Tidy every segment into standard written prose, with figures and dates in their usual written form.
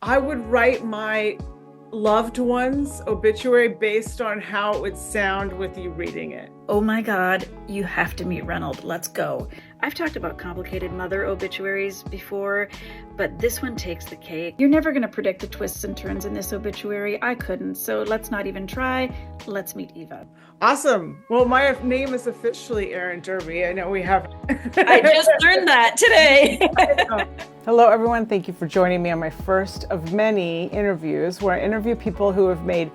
I would write my loved one's obituary based on how it would sound with you reading it. Oh my God, you have to meet Reynold. Let's go. I've talked about complicated mother obituaries before, but this one takes the cake. You're never going to predict the twists and turns in this obituary. I couldn't, so let's not even try. Let's meet Eva. Awesome. Well, my name is officially Erin Derby. I know we have. I just learned that today. Hello, everyone. Thank you for joining me on my first of many interviews where I interview people who have made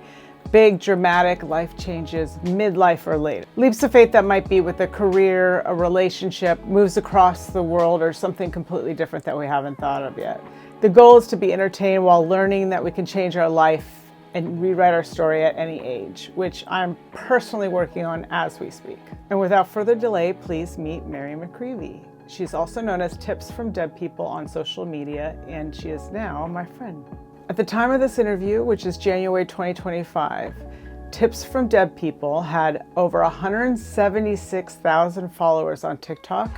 big, dramatic life changes, midlife or later. Leaps of faith that might be with a career, a relationship, moves across the world, or something completely different that we haven't thought of yet. The goal is to be entertained while learning that we can change our life and rewrite our story at any age, which I'm personally working on as we speak. And without further delay, please meet Mary McGreevy. She's also known as Tips from Dead People on social media, and she is now my friend. At the time of this interview, which is January 2025, Tips from Dead People had over 176,000 followers on TikTok,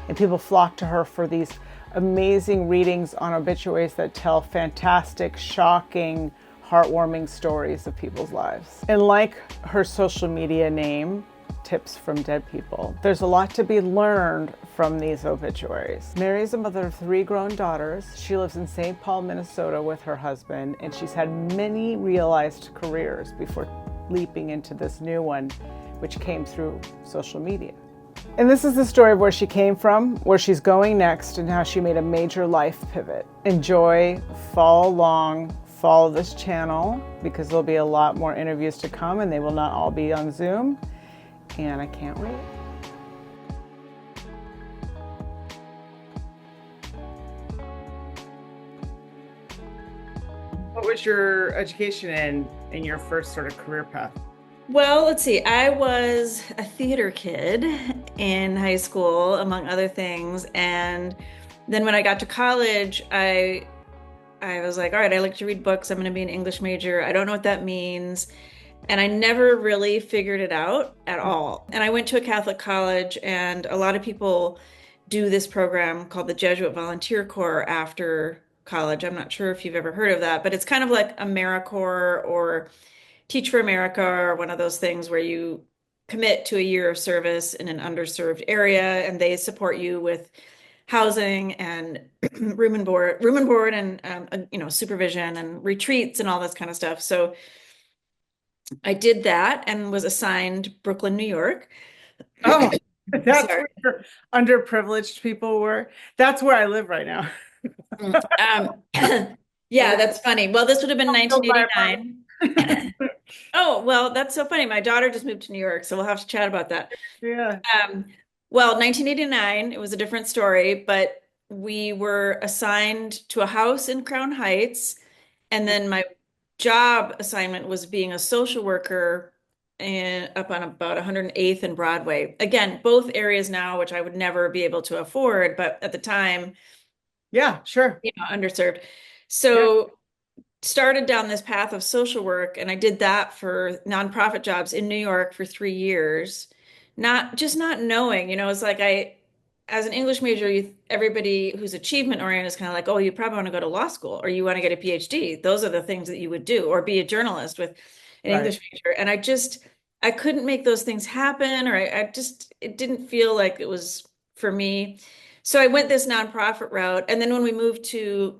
and people flocked to her for these amazing readings on obituaries that tell fantastic, shocking, heartwarming stories of people's lives. And like her social media name, Tips from Dead People, there's a lot to be learned from these obituaries. Mary's a mother of 3 grown daughters. She lives in St. Paul, Minnesota with her husband, and she's had many realized careers before leaping into this new one, which came through social media. And this is the story of where she came from, where she's going next, and how she made a major life pivot. Enjoy, follow along, follow this channel, because there'll be a lot more interviews to come, and they will not all be on Zoom. And I can't wait. What was your education in your first sort of career path? Well, let's see. I was a theater kid in high school, among other things. And then when I got to college, I was like, all right, I like to read books. I'm going to be an English major. I don't know what that means. And I never really figured it out at all. And I went to a Catholic college, and a lot of people do this program called the Jesuit Volunteer Corps after college. I'm not sure if you've ever heard of that, but it's kind of like AmeriCorps or Teach for America, or one of those things where you commit to a year of service in an underserved area, and they support you with housing and room and board, and supervision and retreats and all this kind of stuff. So I did that and was assigned Brooklyn, New York. Oh, that's Sorry. where your underprivileged people were. That's where I live right now. Um, yeah, that's funny. Well, this would have been Built my apartment. 1989. Oh, well, that's so funny. My daughter just moved to New York, so we'll have to chat about that. Yeah. Um, well, 1989, it was a different story, but we were assigned to a house in Crown Heights, and then my job assignment was being a social worker up on about 108th and Broadway. Again, both areas now, which I would never be able to afford, but at the time, Yeah, sure. underserved. Yeah. So started down this path of social work, and I did that for nonprofit jobs in New York for 3 years. Not knowing, it's like as an English major, everybody who's achievement oriented is kind of like, oh, you probably want to go to law school or you want to get a PhD. Those are the things that you would do, or be a journalist with an Right. English major. And I couldn't make those things happen, or it didn't feel like it was for me. So I went this nonprofit route. And then when we moved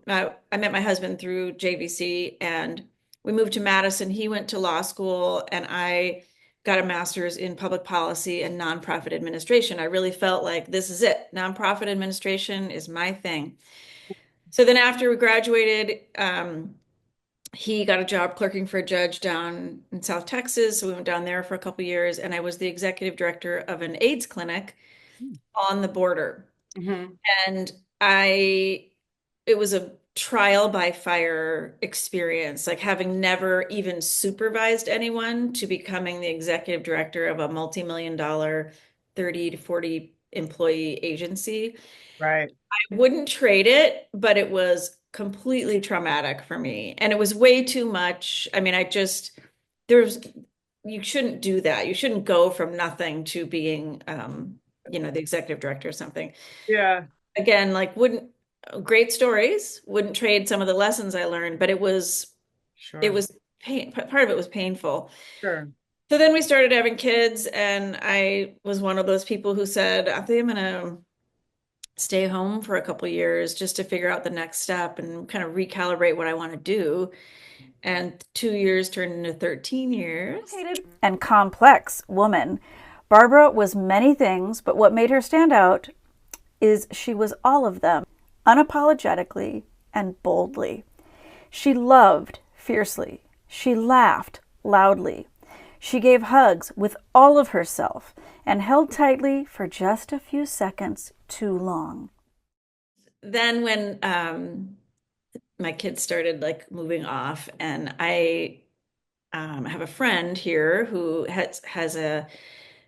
I met my husband through JVC, and we moved to Madison. He went to law school, and I got a master's in public policy and nonprofit administration. I really felt like this is it. Nonprofit administration is my thing. So then after we graduated, he got a job clerking for a judge down in South Texas. So we went down there for a couple years, and I was the executive director of an AIDS clinic on the border. Hmm. And it was a trial by fire experience, like having never even supervised anyone to becoming the executive director of a multi-million dollar 30 to 40 employee agency. Right. I wouldn't trade it, but it was completely traumatic for me. And it was way too much. I mean, there's, you shouldn't do that. You shouldn't go from nothing to being, the executive director or something. Yeah. Again, like great stories, wouldn't trade some of the lessons I learned, but it Sure. was pain, part of it was painful. Sure. So then we started having kids, and I was one of those people who said, I think I'm gonna stay home for a couple years just to figure out the next step and kind of recalibrate what I want to do. And 2 years turned into 13 years. And complex woman. Barbara was many things, but what made her stand out is she was all of them, unapologetically and boldly. She loved fiercely. She laughed loudly. She gave hugs with all of herself and held tightly for just a few seconds too long. Then when my kids started like moving off, and I have a friend here who has a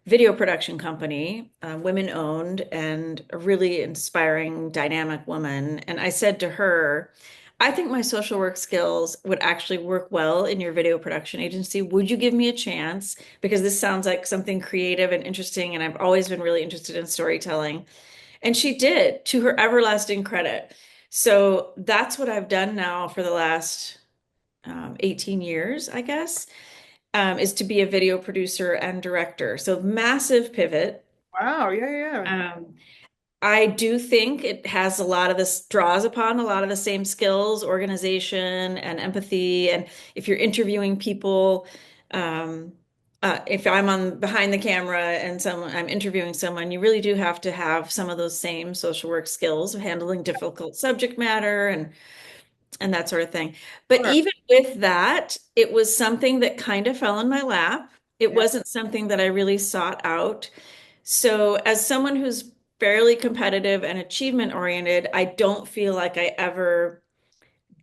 video production company, women owned, and a really inspiring, dynamic woman. And I said to her, I think my social work skills would actually work well in your video production agency. Would you give me a chance? Because this sounds like something creative and interesting, and I've always been really interested in storytelling. And she did, to her everlasting credit. So that's what I've done now for the last 18 years, I guess, is to be a video producer and director. So massive pivot. Wow. Yeah. Yeah. Um, I do think it has a lot of this, draws upon a lot of the same skills, organization and empathy. And if you're interviewing people, um, if I'm on behind the camera and I'm interviewing someone, you really do have to have some of those same social work skills of handling difficult subject matter and that sort of thing. But Sure. even with that, it was something that kind of fell in my lap. It Yeah. wasn't something that I really sought out. So, as someone who's fairly competitive and achievement oriented, I don't feel like I ever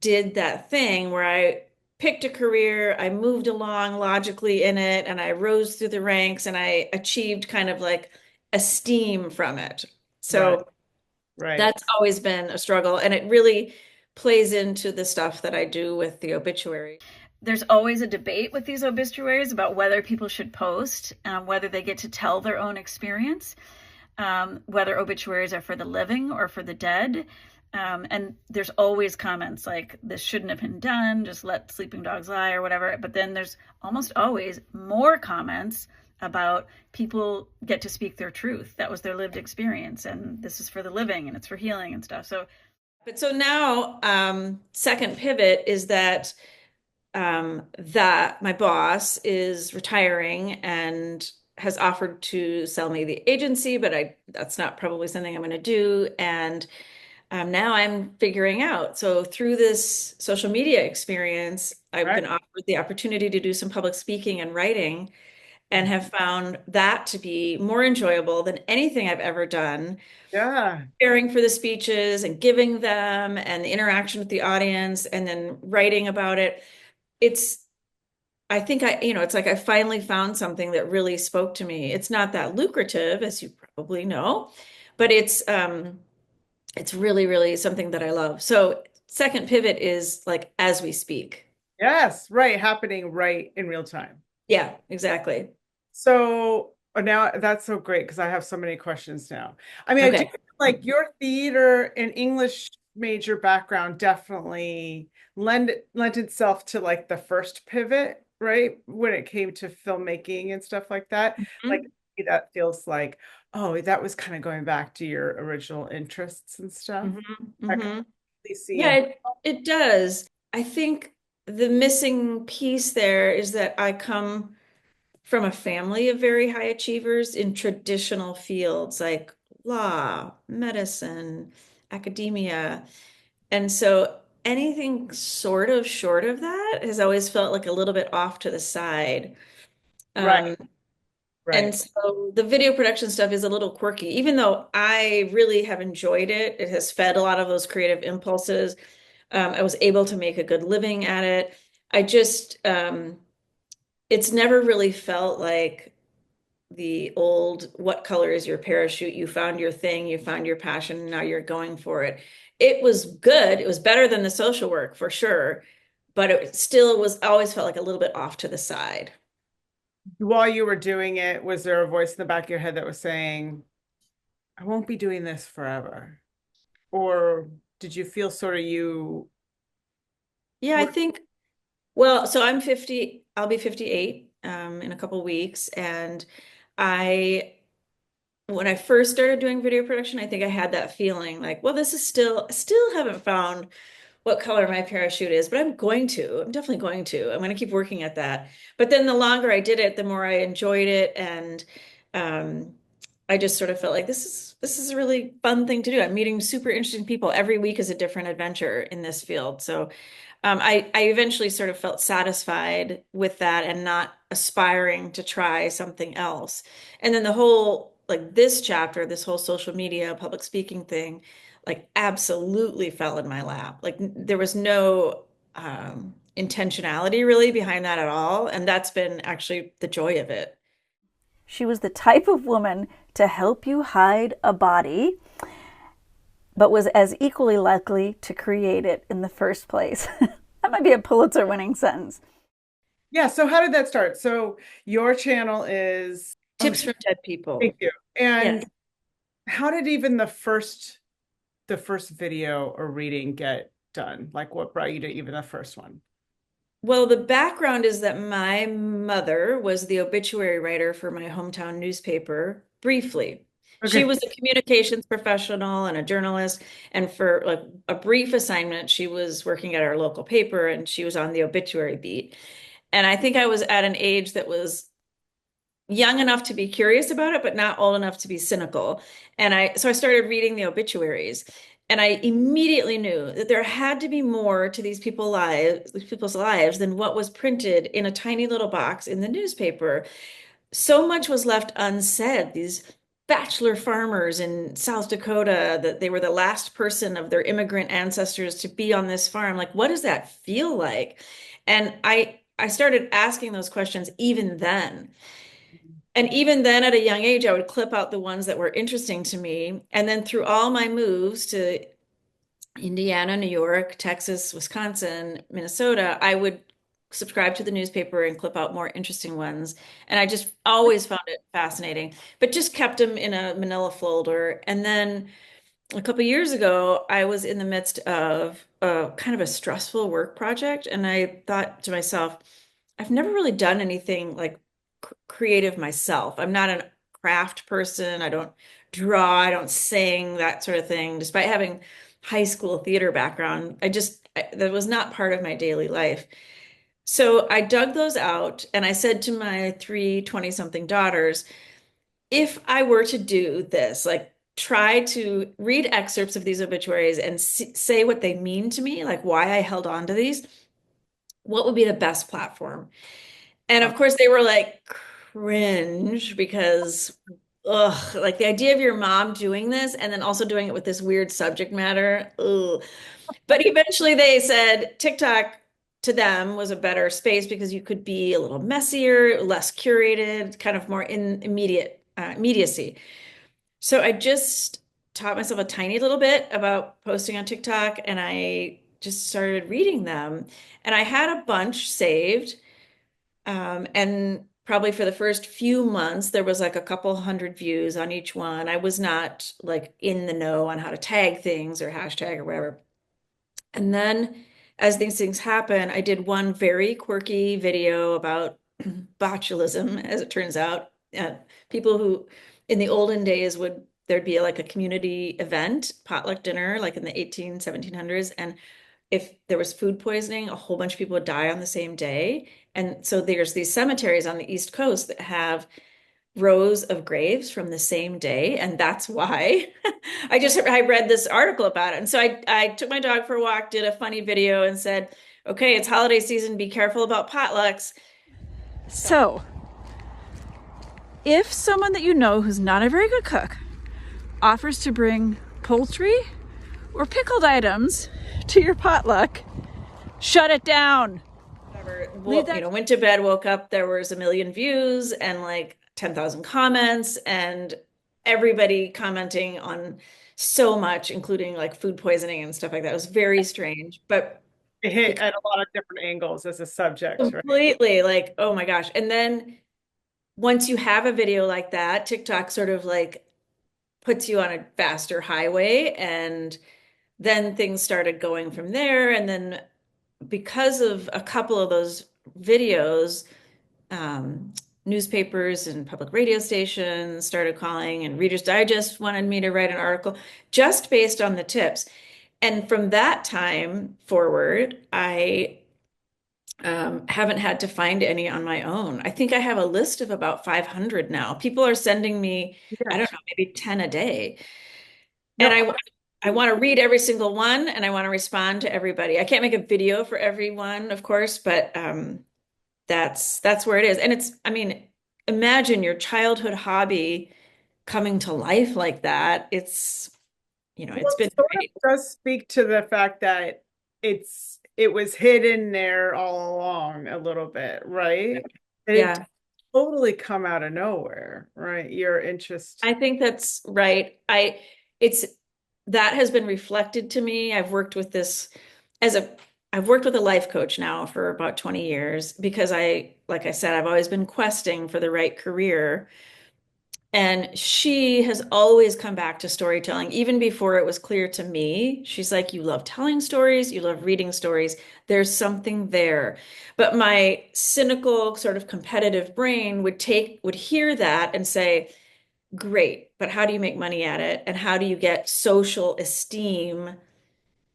did that thing where I picked a career, I moved along logically in it, and I rose through the ranks and I achieved kind of like esteem from it. Right. So, Right. that's always been a struggle, and it really plays into the stuff that I do with the obituary. There's always a debate with these obituaries about whether people should post, whether they get to tell their own experience, whether obituaries are for the living or for the dead. And there's always comments like, this shouldn't have been done, just let sleeping dogs lie or whatever. But then there's almost always more comments about people get to speak their truth. That was their lived experience. And this is for the living and it's for healing and stuff. So But so now, second pivot is that my boss is retiring and has offered to sell me the agency, but that's not probably something I'm going to do. And now I'm figuring out. So through this social media experience, I've Right. been offered the opportunity to do some public speaking and writing, and have found that to be more enjoyable than anything I've ever done. Yeah. Preparing for the speeches and giving them and the interaction with the audience and then writing about it. It's I think it's like I finally found something that really spoke to me. It's not that lucrative, as you probably know, but it's really, really something that I love. So second pivot is like as we speak. Yes. Right. Happening right in real time. Yeah, exactly. So now that's so great because I have so many questions now. I mean, I do Okay. feel like your theater and English major background definitely lent itself to like the first pivot, right? When it came to filmmaking and stuff like that. Like Mhm. that feels like, oh, that was kind of going back to your original interests and stuff. Mhm. I can Mhm. really see Yeah, it. it does. I think the missing piece there is that I come from a family of very high achievers in traditional fields like law, medicine, academia. And so anything sort of short of that has always felt like a little bit off to the side. Right, Um, and right. so the video production stuff is a little quirky, even though I really have enjoyed it. It has fed a lot of those creative impulses. I was able to make a good living at it. I just, it's never really felt like the old, what color is your parachute? You found your thing, you found your passion, now you're going for it. It was good. It was better than the social work for sure, but it still was always felt like a little bit off to the side. While you were doing it, was there a voice in the back of your head that was saying, I won't be doing this forever? Or did you feel sort of you Yeah, I were think, well, so I'm 50, I'll be 58 in a couple weeks. And I, when I first started doing video production, I think I had that feeling like, well, this is still haven't found what color my parachute is, but I'm going to. I'm definitely going to. I'm going to keep working at that. But then the longer I did it, the more I enjoyed it, and um, I just sort of felt like this is a really fun thing to do. I'm meeting super interesting people. Every week is a different adventure in this field. So I eventually sort of felt satisfied with that and not aspiring to try something else. And then the whole, like this chapter, this whole social media, public speaking thing, like absolutely fell in my lap. Like there was no intentionality really behind that at all. And that's been actually the joy of it. She was the type of woman to help you hide a body, but was as equally likely to create it in the first place. That might be a Pulitzer winning sentence. yeah, so how did that start? So your channel is Tips from dead people. thank you. And Yes. how did even the first video or reading get done? Like what brought you to even the first one? Well, the background is that my mother was the obituary writer for my hometown newspaper briefly. She Okay. was a communications professional and a journalist, and for like a brief assignment, she was working at our local paper and she was on the obituary beat. And I think I was at an age that was young enough to be curious about it, but not old enough to be cynical. And so I started reading the obituaries, and I immediately knew that there had to be more to these people's lives than what was printed in a tiny little box in the newspaper. So much was left unsaid. These bachelor farmers in South Dakota, that they were the last person of their immigrant ancestors to be on this farm. Like, what does that feel like? And I started asking those questions even then. And even then, at a young age, I would clip out the ones that were interesting to me. And then through all my moves to Indiana, New York, Texas, Wisconsin, Minnesota, I would subscribe to the newspaper and clip out more interesting ones. And I just always found it fascinating, but just kept them in a manila folder. And then a couple years ago, I was in the midst of a kind of a stressful work project, and I thought to myself, I've never really done anything like creative myself. I'm not a craft person. I don't draw, I don't sing, that sort of thing. Despite having high school theater background, that was not part of my daily life. So I dug those out and I said to my three 20-something daughters, if I were to do this, like try to read excerpts of these obituaries and say what they mean to me, like why I held on to these, what would be the best platform? And of course, they were like cringe because, ugh, like the idea of your mom doing this and then also doing it with this weird subject matter. Ugh. But eventually they said TikTok to them was a better space because you could be a little messier, less curated, kind of more in immediate immediacy. So I just taught myself a tiny little bit about posting on TikTok, and I just started reading them. And I had a bunch saved. And probably for the first few months, there was like a couple hundred views on each one. I was not like in the know on how to tag things or hashtag or whatever. And then as these things happen, I did one very quirky video about botulism, as it turns out. People who in the olden days there'd be like a community event, potluck dinner, like in the 1700s. And if there was food poisoning, a whole bunch of people would die on the same day. And so there's these cemeteries on the East Coast that have rows of graves from the same day. And that's why I read this article about it. And so I took my dog for a walk, did a funny video and said, okay, it's holiday season. Be careful about potlucks. So, if someone that you know who's not a very good cook offers to bring poultry or pickled items to your potluck, shut it down. Went to bed, woke up, there was a million views and like 10,000 comments and everybody commenting on so much, including like food poisoning and stuff like that. It was very strange, but It hit at a lot of different angles as a subject, right? completely like, oh my gosh. And then once you have a video like that, TikTok sort of like puts you on a faster highway and then things started going from there. And then because of a couple of those videos, um, newspapers and public radio stations started calling, and Reader's Digest wanted me to write an article just based on the tips. And from that time forward, I haven't had to find any on my own. I think I have a list of about 500 now. People are sending me, I Yeah. don't know, maybe 10 a day. And No, I want to read every single one, and I want to respond to everybody. I can't make a video for everyone, of course, but that's where it is. And it's, I mean, imagine your childhood hobby coming to life like that. It's, it's well, been it sort of great. does speak to the fact that it was hidden there all along a little bit, right? And it Yeah. totally come out of nowhere, right? Your interest. I think that's right. It's that has been reflected to me. As a, I've worked with a life coach now for about 20 years because like I said, I've always been questing for the right career. And she has always come back to storytelling, even before it was clear to me. She's like, you love telling stories, you love reading stories. There's something there. But my cynical, sort of competitive brain would hear that and say, great, but how do you make money at it? And how do you get social esteem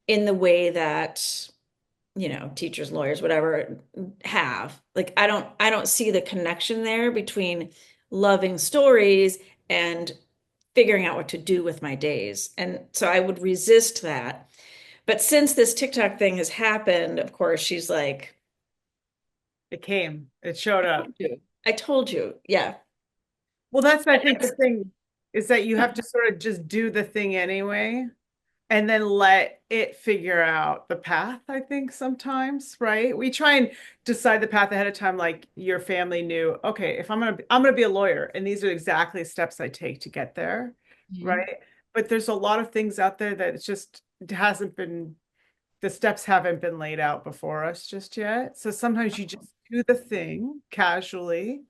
in the way that, teachers, lawyers, whatever have? Like, I don't see the connection there between loving stories and figuring out what to do with my days. And so I would resist that. But since this TikTok thing has happened, of course, she's like, It showed up. I told you. Yeah. Well, that's, I think, the thing is that you have to sort of just do the thing anyway and then let it figure out the path, I think sometimes, right? We try and decide the path ahead of time, like your family knew, okay, if I'm gonna be a lawyer, and these are exactly the steps I take to get there, Mhm. right? But there's a lot of things out there that it's just it hasn't been the steps haven't been laid out before us just yet. So sometimes you just do the thing casually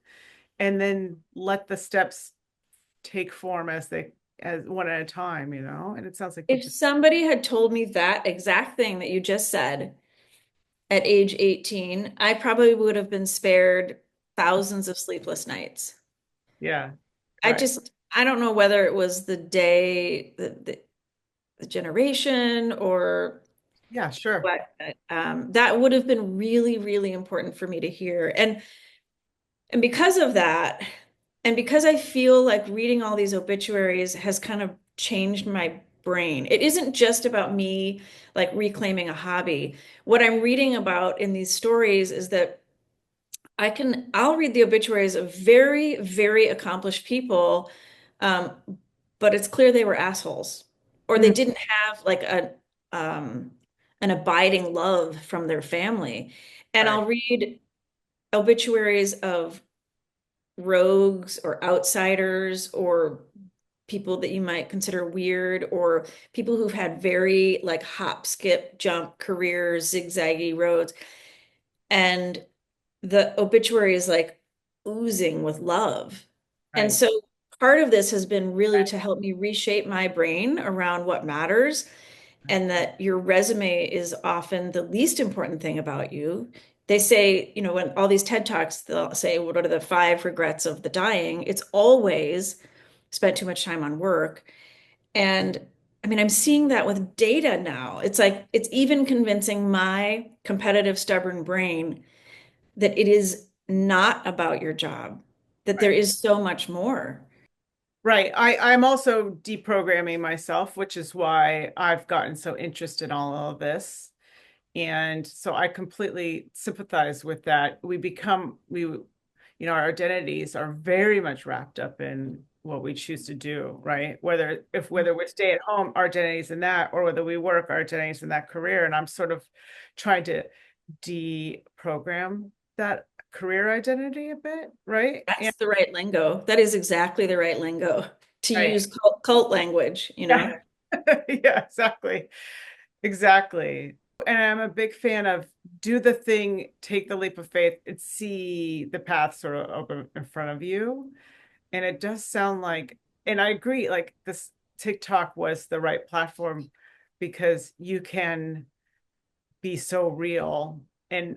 and then let the steps take form as one at a time, and it sounds like you If just somebody had told me that exact thing that you just said at age 18, I probably would have been spared thousands of sleepless nights. yeah, right. I don't know whether it was the day, the generation, or Yeah, sure. what. That would have been really, really important for me to hear. And because of that, and because I feel like reading all these obituaries has kind of changed my brain. It isn't just about me like reclaiming a hobby. What I'm reading about in these stories is that I'll read the obituaries of very, very accomplished people, um, but it's clear they were assholes, or they Mm, didn't have like um, an abiding love from their family. And right. I'll read obituaries of rogues or outsiders or people that you might consider weird, or people who've had very like hop, skip, jump careers, zigzaggy roads. And the obituary is like oozing with love. And Right. so part of this has been really to help me reshape my brain around what matters, and that your resume is often the least important thing about you. They say, when all these TED Talks, they'll say, what are the 5 regrets of the dying? It's always spent too much time on work. And I mean, I'm seeing that with data now. It's like, it's even convincing my competitive, stubborn brain that it is not about your job, that there Right. is so much more. Right. I'm also deprogramming myself, which is why I've gotten so interested in all of this. And so I completely sympathize with that. Our identities are very much wrapped up in what we choose to do, right? Whether we stay at home, our identities in that, or whether we work, our identities in that career. And I'm sort of trying to deprogram that career identity a bit, right? And That's the right lingo. That is exactly the right lingo to right. use cult language, Yeah. Yeah, exactly. Exactly. And I'm a big fan of do the thing, take the leap of faith, and see the path sort of open in front of you. And it does sound like, and I agree, like this TikTok was the right platform because you can be so real, and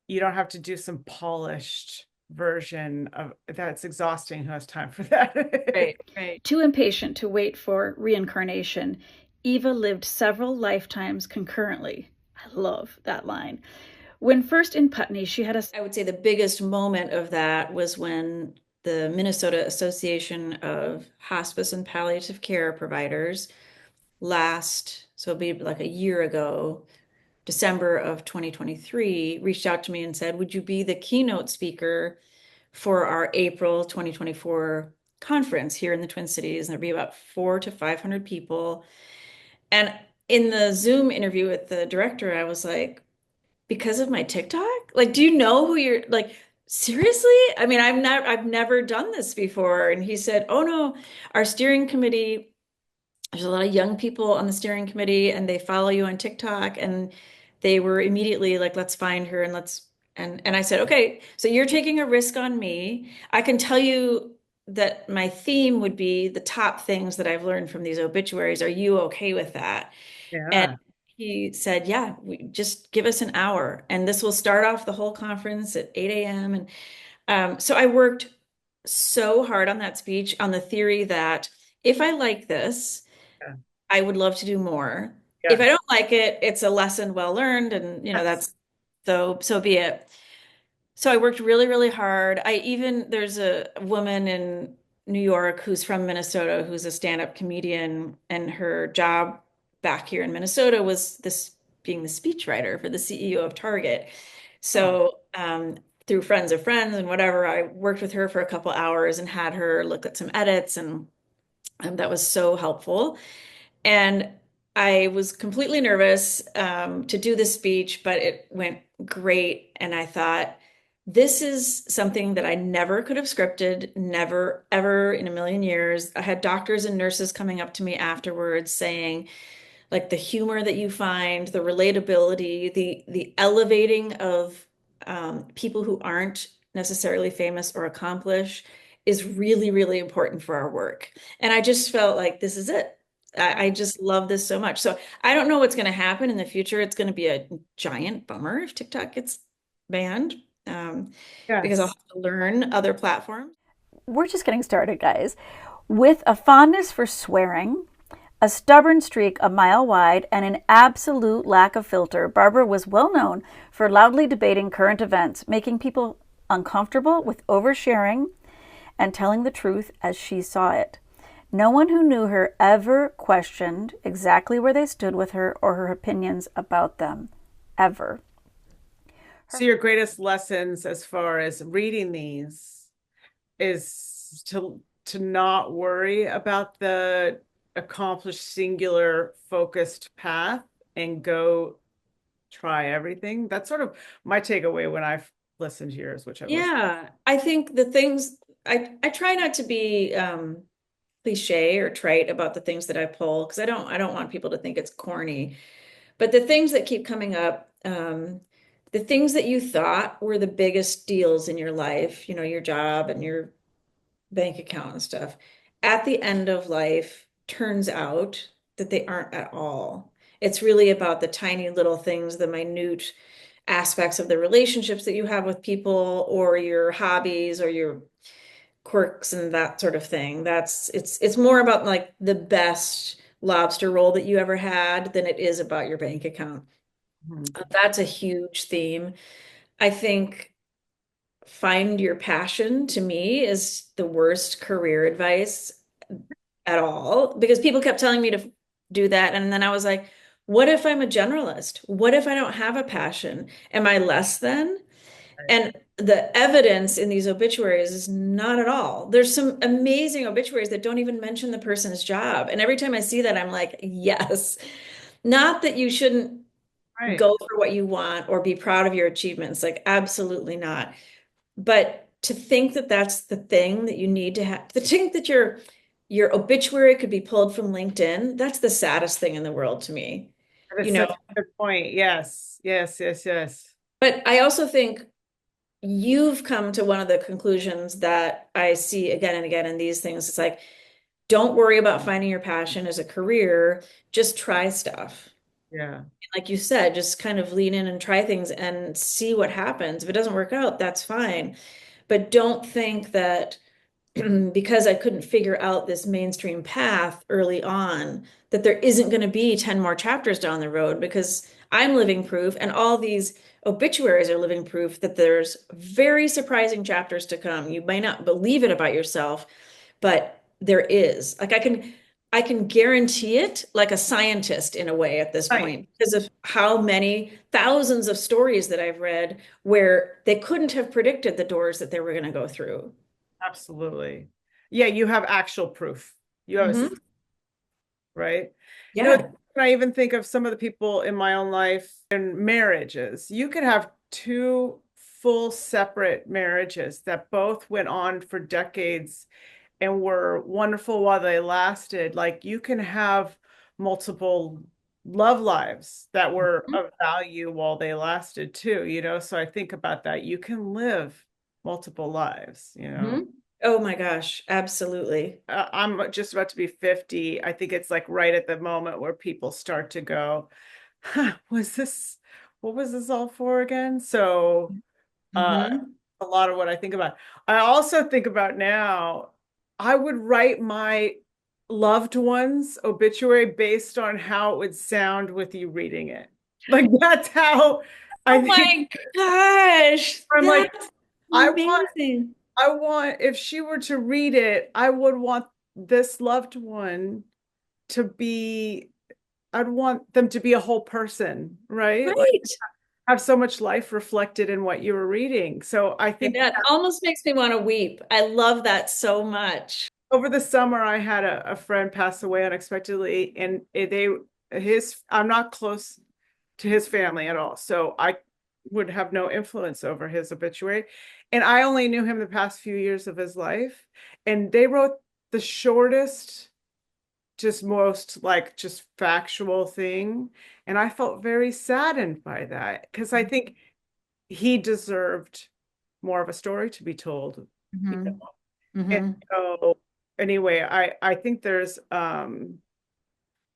you don't have to do some polished version of that's exhausting. Who has time for that? Right, right. Too impatient to wait for reincarnation, Eva lived several lifetimes concurrently. I love that line. When first in Putney, she had a. I would say the biggest moment of that was when the Minnesota Association of Hospice and Palliative Care Providers so it'll be like a year ago, December of 2023, reached out to me and said, would you be the keynote speaker for our April 2024 conference here in the Twin Cities? And there'll be about 400 to 500 people. And in the Zoom interview with the director, I was like, because of my TikTok? Like, do you know who you're like? Seriously? I mean, I've never done this before. And he said, oh no, our steering committee, there's a lot of young people on the steering committee and they follow you on TikTok. And they were immediately like, let's find her and and I said, okay, so you're taking a risk on me. I can tell you that my theme would be the top things that I've learned from these obituaries. Are you okay with that? And Yeah. he said, yeah, just give us an hour. And this will start off the whole conference at 8 a.m. And so I worked so hard on that speech on the theory that if I like this, Yeah. I would love to do more. If I Yes. don't like it, it's a lesson well learned, and Yes. that's so be it. So I worked really, really hard. There's a woman in New York who's from Minnesota who's a stand-up comedian, and her job back here in Minnesota was this being the speechwriter for the CEO of Target. Oh, So through friends of friends and whatever, I worked with her for a couple hours and had her look at some edits, and that was so helpful. And I was completely nervous to do this speech, but it went great. And I thought, this is something that I never could have scripted, never, ever in a million years. I had doctors and nurses coming up to me afterwards saying, like the humor that you find, the relatability, the elevating of people who aren't necessarily famous or accomplished is really, really important for our work. And I just felt like this is it. I just love this so much. So I don't know what's going to happen in the future. It's going to be a giant bummer if TikTok gets banned, because I'll yes. have to learn other platforms. We're just getting started, guys. With a fondness for swearing, a stubborn streak a mile wide, and an absolute lack of filter, Barbara was well known for loudly debating current events, making people uncomfortable with oversharing and telling the truth as she saw it. No one who knew her ever questioned exactly where they stood with her or her opinions about them, ever. So your greatest lessons as far as reading these is to not worry about the accomplished singular focused path and go try everything. That's sort of my takeaway when I've listened to yours, which I've listened. Yeah, I think the things I try not to be cliche or trite about the things that I pull because I don't want people to think it's corny. But the things that keep coming up, the things that you thought were the biggest deals in your life, your job and your bank account and stuff, at the end of life turns out that they aren't at all. It's really about the tiny little things, the minute aspects of the relationships that you have with people or your hobbies or your quirks and that sort of thing. It's more about like the best lobster roll that you ever had than it is about your bank account. Mhm. That's a huge theme. I think find your passion to me is the worst career advice at all because people kept telling me to do that. And then I was like, what if I'm a generalist? What if I don't have a passion? Am I less than? And the evidence in these obituaries is not at all. There's some amazing obituaries that don't even mention the person's job. And every time I see that, I'm like, yes. Not that you shouldn't Right. go for what you want or be proud of your achievements, like absolutely not. But to think that that's the thing that you need to have, to think that your obituary could be pulled from LinkedIn, that's the saddest thing in the world to me. That You is know, such a good point. Yes. Yes. Yes. Yes. but I also think you've come to one of the conclusions that I see again and again in these things. It's like Don't worry about finding your passion as a career. Just try stuff. Yeah. Like you said, just kind of lean in and try things and see what happens. If it doesn't work out, that's fine. But don't think that because I couldn't figure out this mainstream path early on, that there isn't going to be 10 more chapters down the road because I'm living proof and all these obituaries are living proof that there's very surprising chapters to come. You may not believe it about yourself, but there is. Like I can guarantee it like a scientist in a way at this Right. point because of how many thousands of stories that I've read where they couldn't have predicted the doors that they were going to go through. Absolutely. Yeah, you have actual proof. You have a, Hmm. right? You know, Yeah. I even think of some of the people in my own life and marriages. You could have two full separate marriages that both went on for decades and were wonderful while they lasted. Like you can have multiple love lives that were of value while they lasted too, you know? So I think about that. You can live multiple lives, you know? Mhm. Oh my gosh, absolutely. I'm just about to be 50. I think it's like right at the moment where people start to go, huh, what was this all for again? So, uh, Hmm. a lot of what I think about. I also think about now, I would write my loved ones obituary based on how it would sound with you reading it. Like that's how Oh I think my gosh, I'm like, that's I want amazing. if she were to read it, I would want this loved one to be, I'd want them to be a whole person, right? Like Right. have so much life reflected in what you were reading. So I think That almost makes me want to weep. I love that so much. over the summer I had a friend pass away unexpectedly, and I'm not close to his family at all. So I would have no influence over his obituary. And I only knew him the past few years of his life. And they wrote the shortest, just most like just factual thing. And I felt very saddened by that because I think he deserved more of a story to be told, you know. Hmm. And Hmm. so anyway, I think there's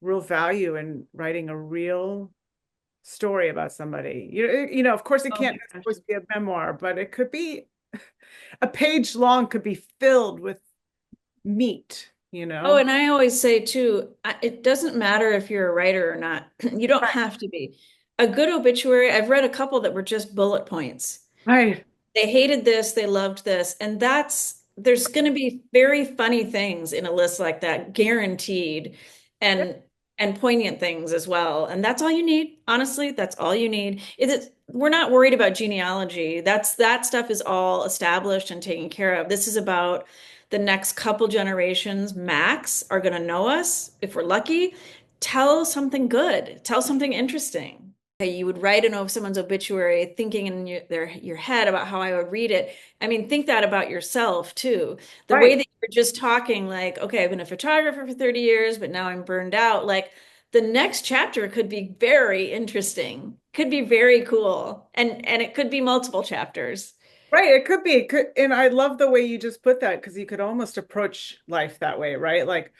real value in writing a real story about somebody. Of course it Oh can't my gosh. always be a memoir, but it could be a page long, could be filled with meat, you Oh, know? and I always say too, it doesn't matter if you're a writer or not. You don't Right. have to be. A good obituary, I've read a couple that were just bullet points. Right. They hated this, they loved this. And there's going to be very funny things in a list like that, guaranteed, Yeah. and poignant things as well. And that's all you need. Honestly, that's all you need. We're not worried about genealogy. That stuff is all established and taken care of. This is about the next couple generations max are going to know us if we're lucky. Tell something good, tell something interesting. You would write someone's obituary thinking in your head about how I would read it. I mean, think that about yourself too. The way Right. that you're just talking, like, okay, I've been a photographer for 30 years, but now I'm burned out. Like, the next chapter could be very interesting, could be very cool, and it could be multiple chapters. Right. It could be. It could, and I love the way you just put that because you could almost approach life that way, right? Like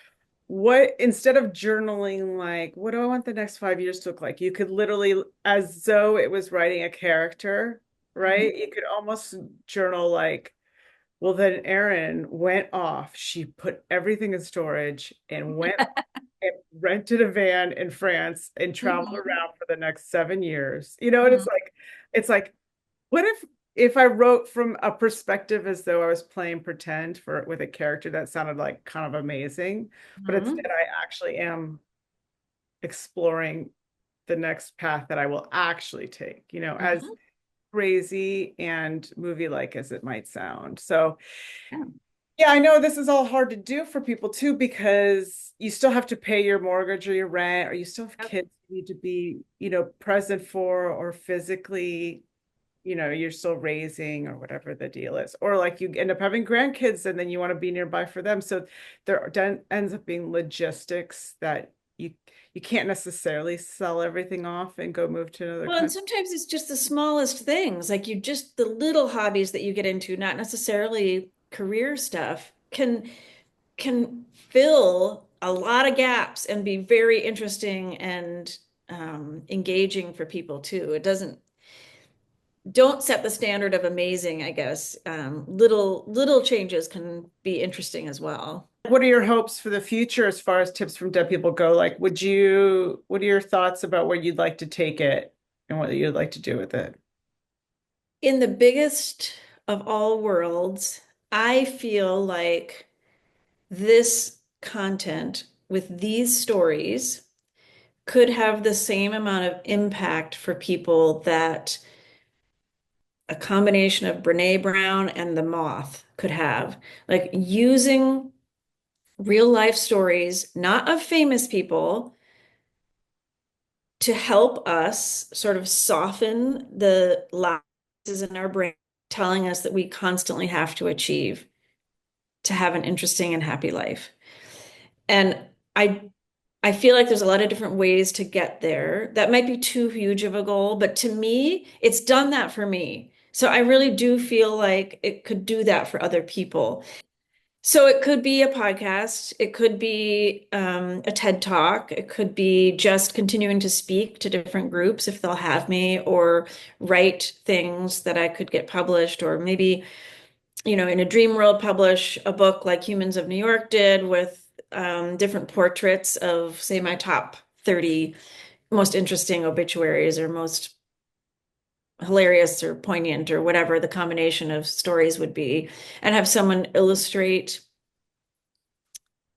what instead of journaling, like, what do I want the next 5 years to look like? You could literally, as though it was writing a character, Mhm. right? You could almost journal like, well, then Erin went off. She put everything in storage and went and rented a van in France and traveled Mhm. around for the next 7 years. You know, and Mhm. it's like, what if I wrote from a perspective as though I was playing pretend for with a character that sounded like kind of amazing, but instead Mhm. I actually am exploring the next path that I will actually take, as Mhm. crazy and movie-like as it might sound. So Yeah. yeah, I know this is all hard to do for people too, because you still have to pay your mortgage or your rent, or you still have Yep. kids you need to be, present for, or physically, you're still raising or whatever the deal is. Or like you end up having grandkids and then you want to be nearby for them. So there ends up being logistics that you can't necessarily sell everything off and go move to another Well, and country. sometimes it's just the smallest things, like the little hobbies that you get into, not necessarily career stuff, can can fill a lot of gaps and be very interesting and engaging for people too. It don't set the standard of amazing, I guess. Little changes can be interesting as well. What are your hopes for the future as far as tips from dead people go? Like, what are your thoughts about where you'd like to take it and what you'd like to do with it? In the biggest of all worlds, I feel like this content with these stories could have the same amount of impact for people that a combination of Brene Brown and The Moth could have. Like using real life stories, not of famous people, to help us sort of soften the lies in our brain, telling us that we constantly have to achieve to have an interesting and happy life. And I feel like there's a lot of different ways to get there. That might be too huge of a goal, but to me, it's done that for me. So I really do feel like it could do that for other people. So it could be a podcast, it could be a TED Talk, it could be just continuing to speak to different groups if they'll have me, or write things that I could get published, or maybe, in a dream world, publish a book like Humans of New York did with different portraits of, say, my top 30 most interesting obituaries or most hilarious or poignant or whatever the combination of stories would be, and have someone illustrate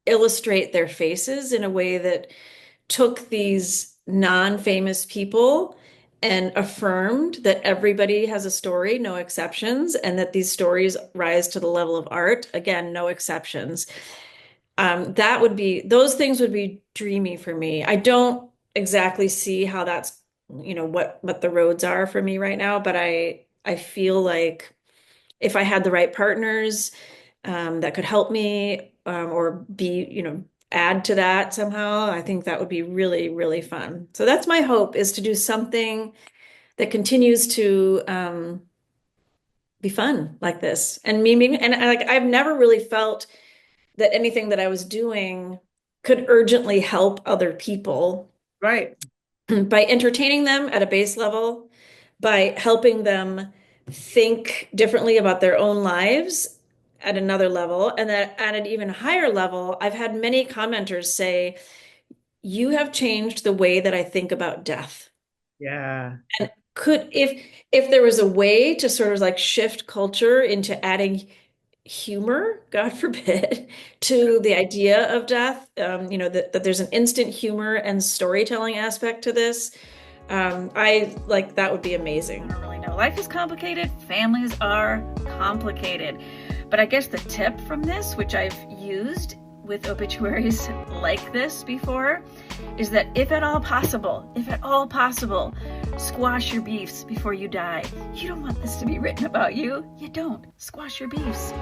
their faces in a way that took these non-famous people and affirmed that everybody has a story, no exceptions, and that these stories rise to the level of art, again, no exceptions. Those things would be dreamy for me. I don't exactly see how that's, what the roads are for me right now, but I feel like if I had the right partners that could help me or be, add to that somehow, I think that would be really, really fun. So that's my hope, is to do something that continues to be fun like this. And like I've never really felt that anything that I was doing could urgently help other people. Right. By entertaining them at a base level, by helping them think differently about their own lives at another level, and then at an even higher level, I've had many commenters say, "You have changed the way that I think about death." Yeah. And if there was a way to sort of like shift culture into adding humor, God forbid, to the idea of death, that there's an instant humor and storytelling aspect to this, I like that would be amazing. I don't really know. Life is complicated. Families are complicated. But I guess the tip from this, which I've used with obituaries like this before, is that if at all possible, squash your beefs before you die. You don't want this to be written about you. You don't. Squash your beefs.